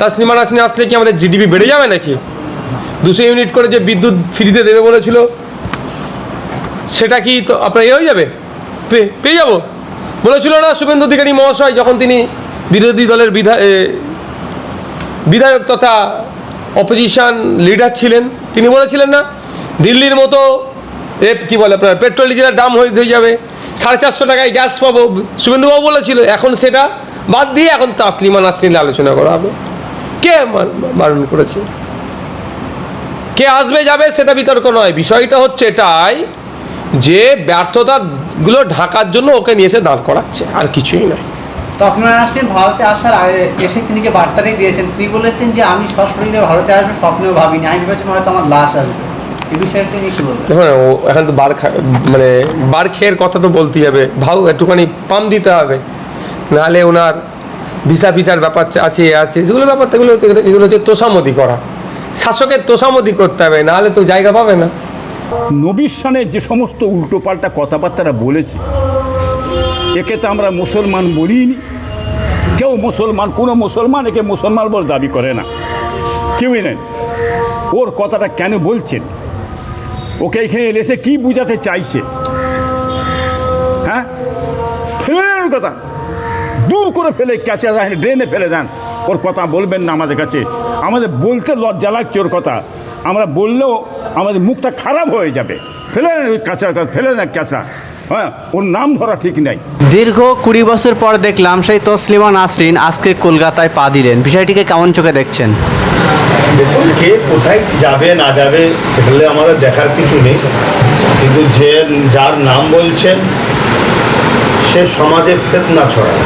তাসলিমা নাসরিন আসলে কি আমাদের জিডিপি বেড়ে যাবে নাকি? 200 ইউনিট করে যে বিদ্যুৎ ফ্রিতে দেবে বলেছিল, সেটা কি তো আপনার হয়ে যাবে, পেয়ে যাবো বলেছিল না শুভেন্দু অধিকারী মহাশয়, যখন তিনি বিরোধী দলের বিধায়ক তথা অপোজিশন লিডার ছিলেন, তিনি বলেছিলেন না দিল্লির মতো কি বলে আপনার পেট্রোল ডিজেলের দাম হয়ে যাবে, 450 টাকায় গ্যাস পাবো, শুভেন্দুবাবু বলেছিল। এখন সেটা বাদ দিয়ে এখন তাসলিমা নাসরিন আলোচনা করা হবে। কে বারণ করেছে? কে আসবে যাবে সেটা বিতর্ক নয়, বিষয়টা হচ্ছে এটাই যে ব্যর্থতাগুলো ঢাকার জন্য ওকে নিয়ে এসে দাঁড় করাচ্ছে, আর কিছুই নয়। তাসলিমা নাসরিন ভারতে আসার এসে তিনি যে বার্তাটাই দিয়েছেন, তিনি বলেছেন যে আমি সশরীরে ভারতে আসবো স্বপ্নেও ভাবিনি, আমি ভেবেছিলাম হয়তো আমার লাশ আসবে। এই বিষয়টা নিয়ে কি বলবেন? দেখুন, ও এখন তো মানে বার খেয়ের কথা তো বলতেই হবে, একটুখানি পাম দিতে হবে, নাহলে ওনার ভিসার ব্যাপার আছে সেগুলো এগুলো হচ্ছে তোষামতি করা, শাসকের তোষামতি করতে হবে, নাহলে তো জায়গা পাবে না। নবীর শানে যে সমস্ত উল্টোপাল্টা কথাবার্তারা বলেছে, একে তো আমরা মুসলমান বলিনি। কেউ কোনো মুসলমান একে মুসলমান বলে দাবি করে না, কেউই নেই। ওর কথাটা কেন বলছেন? ওকে এখানে এসে কি বোঝাতে চাইছে? হ্যাঁ, ফেলে দেন ওর কথা, দূর করে ফেলে ক্যাচে ড্রেনে ফেলে দেন। ওর কথা বলবেন না আমাদের কাছে, আমাদের বলতে লজ্জা লাগছে ওর কথা। আমরা বললেও আমাদের মুখটা খারাপ হয়ে যাবে। ফেলে দেন ওই ফেলে দেন ক্যাচা। হ্যাঁ, ওর নাম ধরা ঠিক নাই। দীর্ঘ 20 বছর পর দেখলাম সেই তসলিমা নাসরিন আজকে কলকাতায় পা দিলেন, বিষয়টিকে কেমন চোখে দেখছেন? দেখুন, কে কোথায় যাবে না যাবে সেগুলো আমাদের দেখার কিছু নেই, কিন্তু যার নাম বলছেন সে সমাজে ফিতনা ছড়ায়,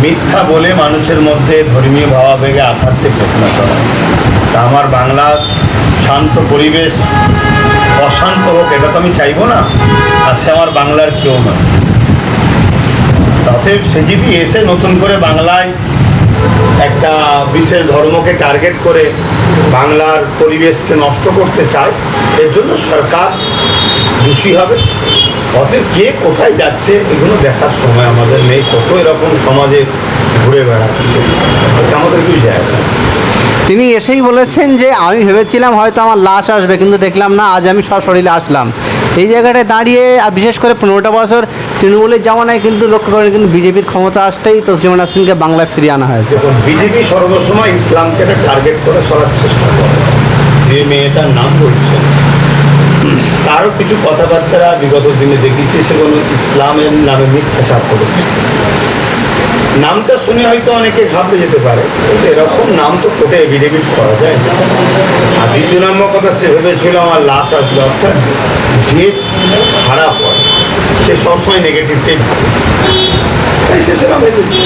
মিথ্যা বলে মানুষের মধ্যে ধর্মীয় ভাবাবেগে আঘাতে ফিতনা ছড়ায়। তা আমার বাংলার শান্ত পরিবেশ অশান্ত হোক এটা তো আমি চাইবো না, আর সে আমার বাংলার কেউ না। অতএব সে যদি এসে নতুন করে বাংলায় একটা বিশেষ ধর্মকে টার্গেট করে বাংলার পরিবেশকে নষ্ট করতে চায়, এর জন্য সরকার দোষী হবে। অতএব কে কোথায় যাচ্ছে এগুলো দেখার সময় আমাদের নেই, কত এরকম সমাজে ঘুরে বেড়াচ্ছে, এটা আমাদের কিছু যায় আছে। তিনি এসেই বলেছেন যে আমি ভেবেছিলাম হয়তো আমার লাশ আসবে, কিন্তু দেখলাম না, আজ আমি সশরীরে আসলাম। এই জায়গাটায় দাঁড়িয়ে, আর বিশেষ করে 15টা বছর তৃণমূলের জামানায় কিন্তু লক্ষ্য করেন, কিন্তু বিজেপির ক্ষমতা আসতেই তসলিমা নাসরিনকে বাংলায় ফিরিয়ে আনা হয়েছে। দেখুন, বিজেপি সর্বসময় ইসলামকে টার্গেট করে সরার চেষ্টা করে। যে মেয়েটার নাম বলছে তারও কিছু কথাবার্তা বিগত দিনে দেখেছি, সেগুলো ইসলামের নামে মিথ্যাচার করেছে। নামটা শুনে হয়তো অনেকে ঘাবড়ে যেতে পারে, কিন্তু এরকম নাম তো কোটে এভিডেভিট করা যায় না। আর দ্বিতীয় নম্বর কথা, সে ভেবেছিল আমার লাশ আসবে। অর্থাৎ যে খারাপ হয় সে সবসময় নেগেটিভটাই ভাবে, সে সেরকম ভেবেছে।